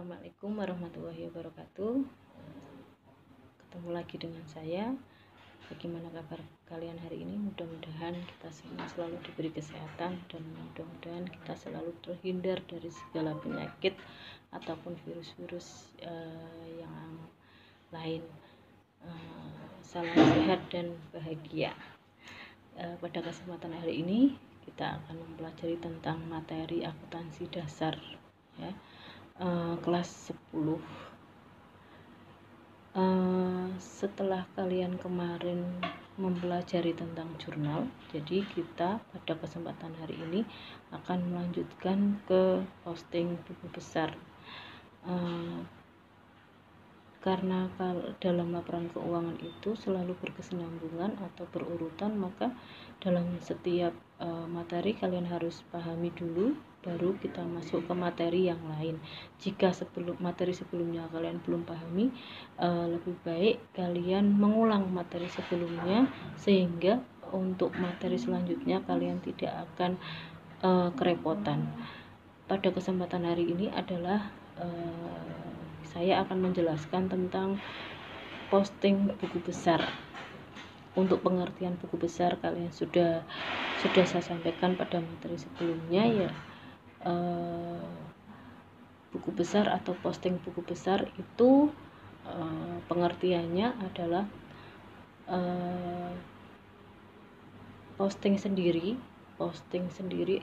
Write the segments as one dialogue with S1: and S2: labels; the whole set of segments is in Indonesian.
S1: Assalamualaikum warahmatullahi wabarakatuh. Ketemu lagi dengan saya. Bagaimana kabar kalian hari ini? Mudah-mudahan kita semua selalu diberi kesehatan dan mudah-mudahan kita selalu terhindar dari segala penyakit ataupun virus-virus yang lain. Salam sehat dan bahagia. Pada kesempatan hari ini kita akan mempelajari tentang materi akuntansi dasar, ya. Kelas 10. Setelah kalian kemarin mempelajari tentang jurnal, jadi kita pada kesempatan hari ini akan melanjutkan ke posting buku besar. Karena dalam laporan keuangan itu selalu berkesinambungan atau berurutan, maka dalam setiap materi kalian harus pahami dulu, baru kita masuk ke materi yang lain. Jika materi sebelumnya kalian belum pahami, lebih baik kalian mengulang materi sebelumnya, sehingga untuk materi selanjutnya kalian tidak akan kerepotan. Pada kesempatan hari ini adalah saya akan menjelaskan tentang posting buku besar. Untuk pengertian buku besar kalian sudah saya sampaikan pada materi sebelumnya, ya. Buku besar atau posting buku besar itu pengertiannya adalah posting sendiri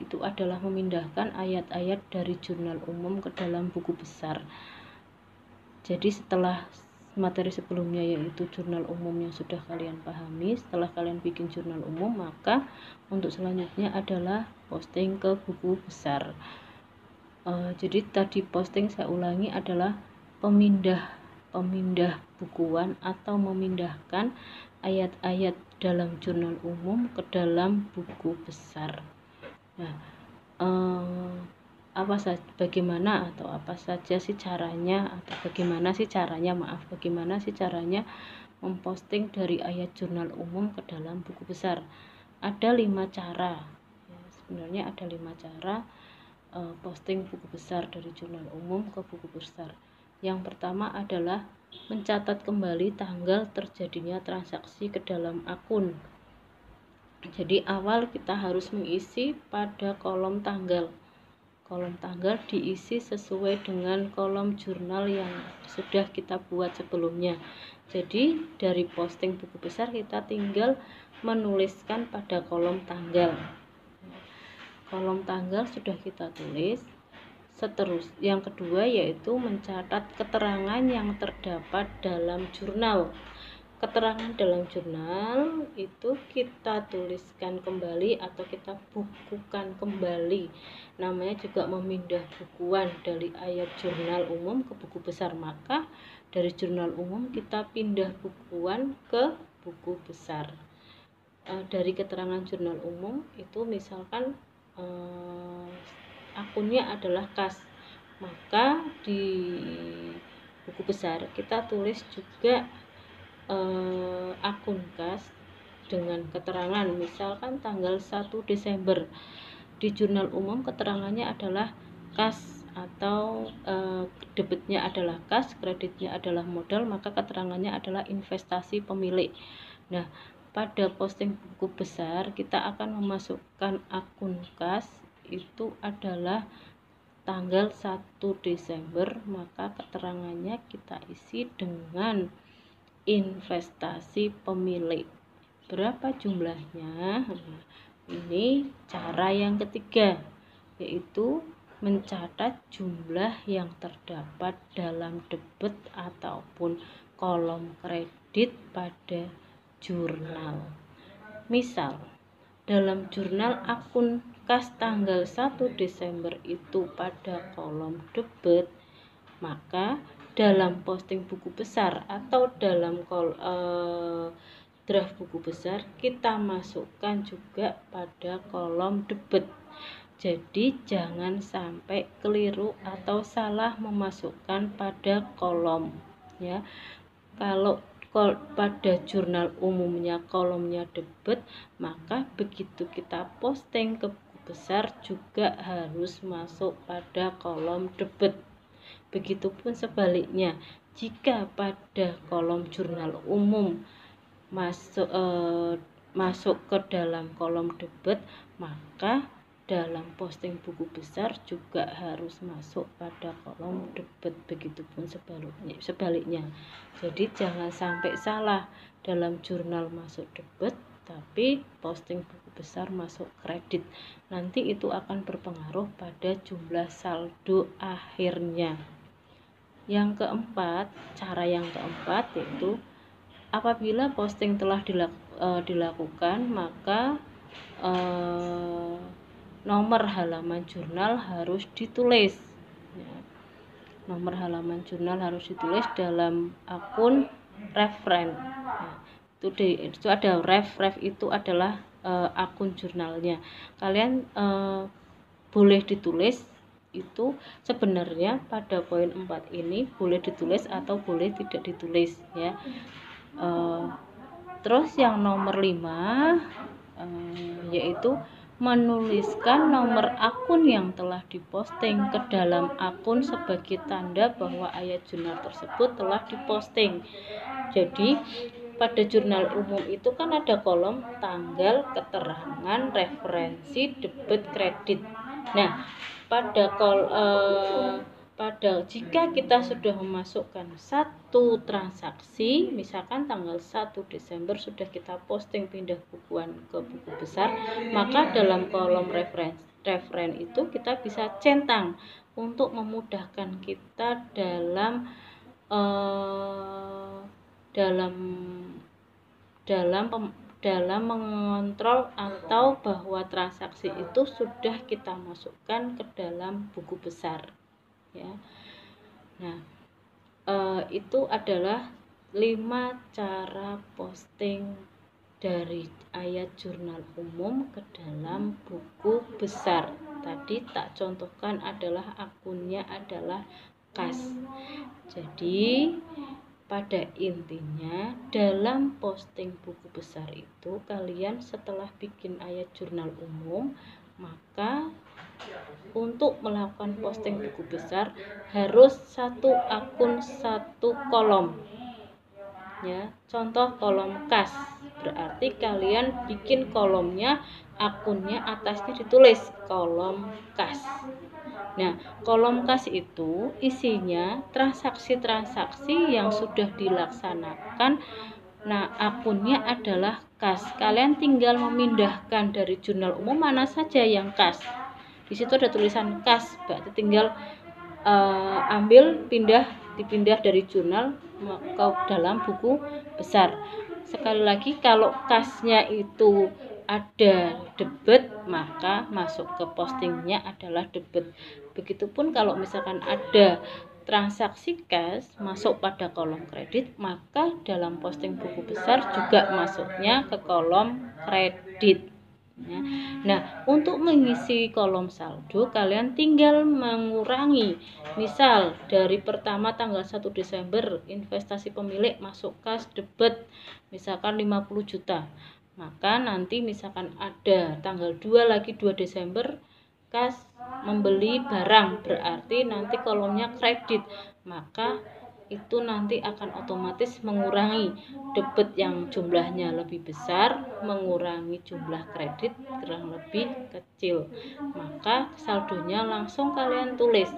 S1: itu adalah memindahkan ayat-ayat dari jurnal umum ke dalam buku besar. Jadi setelah materi sebelumnya yaitu jurnal umum yang sudah kalian pahami, setelah kalian bikin jurnal umum, maka untuk selanjutnya adalah posting ke buku besar. Jadi tadi posting, saya ulangi, adalah pemindah bukuan atau memindahkan ayat-ayat dalam jurnal umum ke dalam buku besar. Nah, bagaimana sih caranya memposting dari ayat jurnal umum ke dalam buku besar? Ada 5 cara. Ya, sebenarnya ada 5 cara posting buku besar dari jurnal umum ke buku besar. Yang pertama adalah mencatat kembali tanggal terjadinya transaksi ke dalam akun. Jadi awal kita harus mengisi pada kolom tanggal. Kolom tanggal diisi sesuai dengan kolom jurnal yang sudah kita buat sebelumnya. Jadi dari posting buku besar kita tinggal menuliskan pada kolom tanggal. Kolom tanggal sudah kita tulis. Yang kedua yaitu mencatat keterangan yang terdapat dalam jurnal. Keterangan dalam jurnal itu kita tuliskan kembali atau kita bukukan kembali. Namanya juga memindah bukuan dari ayat jurnal umum ke buku besar. Maka dari jurnal umum kita pindah bukuan ke buku besar. Dari keterangan jurnal umum itu misalkan akunnya adalah kas, maka di buku besar kita tulis juga akun kas dengan keterangan misalkan tanggal 1 Desember. Di jurnal umum keterangannya adalah kas atau debitnya adalah kas, kreditnya adalah modal, maka keterangannya adalah investasi pemilik. Nah, pada posting buku besar kita akan memasukkan akun kas, itu adalah tanggal 1 Desember, maka keterangannya kita isi dengan investasi pemilik. Berapa jumlahnya? Ini cara yang ketiga, yaitu mencatat jumlah yang terdapat dalam debit ataupun kolom kredit pada jurnal. Misal, dalam jurnal akun kas tanggal 1 Desember itu pada kolom debit, maka dalam posting buku besar atau dalam draft buku besar kita masukkan juga pada kolom debit. Jadi jangan sampai keliru atau salah memasukkan pada kolom, ya. Kalau pada jurnal umumnya kolomnya debit, maka begitu kita posting ke buku besar juga harus masuk pada kolom debit. Begitupun sebaliknya, jika pada kolom jurnal umum masuk ke dalam kolom debit, maka dalam posting buku besar juga harus masuk pada kolom debit. Begitupun sebaliknya. Jadi jangan sampai salah, dalam jurnal masuk debit tapi posting buku besar masuk kredit. Nanti itu akan berpengaruh pada jumlah saldo akhirnya. Yang keempat, cara yang keempat yaitu apabila posting telah dilakukan, maka nomor halaman jurnal harus ditulis. Nomor halaman jurnal harus ditulis dalam akun referen. Itu ada ref itu adalah akun jurnalnya. Kalian boleh ditulis itu sebenarnya pada poin 4 ini boleh ditulis atau boleh tidak ditulis ya. Terus yang nomor 5 yaitu menuliskan nomor akun yang telah diposting ke dalam akun sebagai tanda bahwa ayat jurnal tersebut telah diposting. Jadi pada jurnal umum itu kan ada kolom tanggal, keterangan, referensi, debit, kredit. Nah, jika kita sudah memasukkan satu transaksi, misalkan tanggal 1 Desember sudah kita posting pindah bukuan ke buku besar, maka dalam kolom referen itu kita bisa centang untuk memudahkan kita dalam mengontrol atau bahwa transaksi itu sudah kita masukkan ke dalam buku besar ya. Nah, itu adalah 5 cara posting dari ayat jurnal umum ke dalam buku besar. Tadi tak contohkan adalah akunnya adalah kas. Jadi pada intinya dalam posting buku besar itu kalian setelah bikin ayat jurnal umum, maka untuk melakukan posting buku besar harus satu akun satu kolom ya. Contoh kolom kas, berarti kalian bikin kolomnya, akunnya atasnya ditulis kolom kas. Nah, kolom kas itu isinya transaksi-transaksi yang sudah dilaksanakan. Nah, akunnya adalah kas. Kalian tinggal memindahkan dari jurnal umum mana saja yang kas. Di situ ada tulisan kas, berarti tinggal dipindah dari jurnal ke dalam buku besar. Sekali lagi, kalau kasnya itu ada debit, maka masuk ke postingnya adalah debit. Begitupun kalau misalkan ada transaksi kas masuk pada kolom kredit, maka dalam posting buku besar juga masuknya ke kolom kredit. Nah, untuk mengisi kolom saldo kalian tinggal mengurangi. Misal dari pertama tanggal 1 Desember investasi pemilik masuk kas debit misalkan 50 juta. Maka nanti misalkan ada tanggal 2 Desember kas membeli barang, berarti nanti kolomnya kredit. Maka itu nanti akan otomatis mengurangi debit yang jumlahnya lebih besar, mengurangi jumlah kredit kurang lebih kecil. Maka saldonya langsung kalian tulis.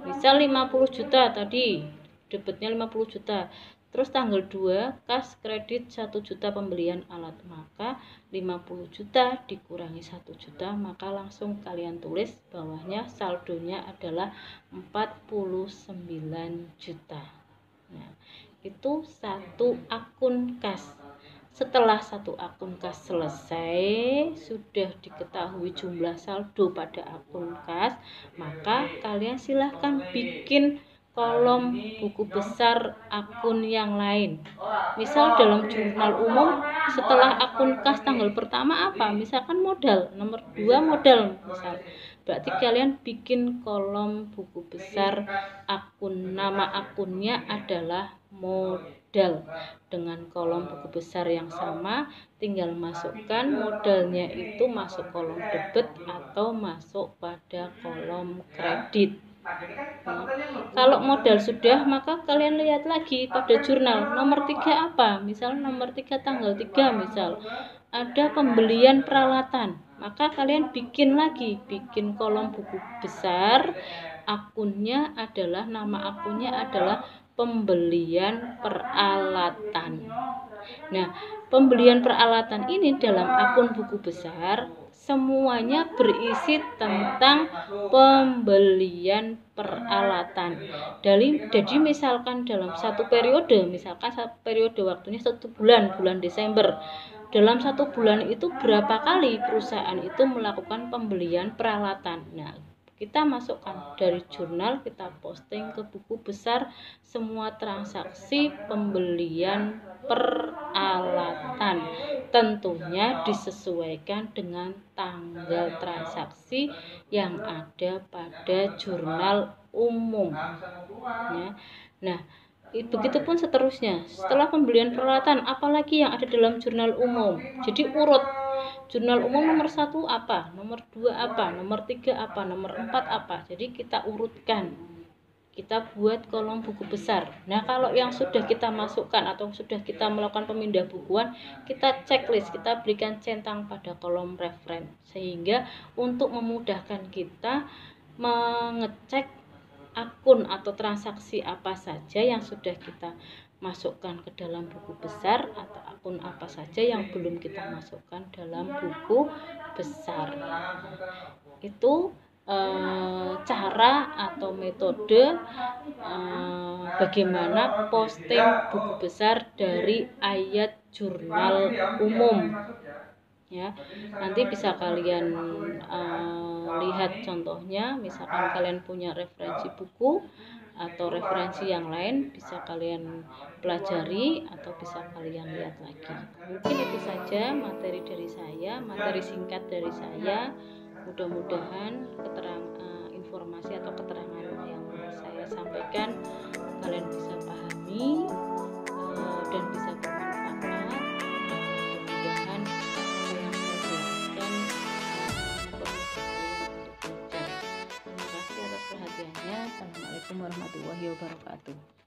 S1: Misal 50 juta tadi, debitnya 50 juta. Terus tanggal 2 kas kredit 1 juta pembelian alat, maka 50 juta dikurangi 1 juta, maka langsung kalian tulis bawahnya saldonya adalah 49 juta. Nah, itu satu akun kas. Setelah satu akun kas selesai, sudah diketahui jumlah saldo pada akun kas, maka kalian silahkan bikin kolom buku besar akun yang lain. Misal dalam jurnal umum setelah akun kas tanggal pertama apa? Misalkan modal, nomor 2 modal misal. Berarti kalian bikin kolom buku besar akun, nama akunnya adalah modal dengan kolom buku besar yang sama, tinggal masukkan modalnya itu masuk kolom debit atau masuk pada kolom kredit. Kalau modal sudah, maka kalian lihat lagi pada jurnal nomor 3 apa, misal nomor 3 tanggal 3 misal ada pembelian peralatan, maka kalian bikin lagi, bikin kolom buku besar, akunnya adalah, nama akunnya adalah pembelian peralatan. Nah, pembelian peralatan ini dalam akun buku besar semuanya berisi tentang pembelian peralatan. Jadi misalkan dalam satu periode, misalkan periode waktunya 1 bulan, bulan Desember. Dalam 1 bulan itu berapa kali perusahaan itu melakukan pembelian peralatan. Nah, kita masukkan dari jurnal, kita posting ke buku besar semua transaksi pembelian peralatan, tentunya disesuaikan dengan tanggal transaksi yang ada pada jurnal umum ya. Nah, begitupun seterusnya. Setelah pembelian peralatan, apalagi yang ada dalam jurnal umum, jadi urut jurnal umum nomor 1 apa, nomor 2 apa, nomor 3 apa, nomor 4 apa. Jadi kita urutkan, kita buat kolom buku besar. Nah, kalau yang sudah kita masukkan atau sudah kita melakukan pemindah bukuan, kita checklist, kita berikan centang pada kolom referen, sehingga untuk memudahkan kita mengecek akun atau transaksi apa saja yang sudah kita masukkan ke dalam buku besar, atau akun apa saja yang belum kita masukkan dalam buku besar. Itu cara atau metode bagaimana posting buku besar dari ayat jurnal umum ya. Nanti bisa kalian lihat contohnya, misalkan kalian punya referensi buku atau referensi yang lain, bisa kalian pelajari atau bisa kalian lihat lagi. Mungkin itu saja materi dari saya, materi singkat dari saya. Mudah-mudahan informasi atau keterangan yang saya sampaikan kalian bisa pahami dan bisa bermanfaat. Mudah-mudahan apa yang saya jelaskan mempermudah kalian untuk belajar. Terima kasih atas perhatiannya. Assalamualaikum warahmatullahi wabarakatuh.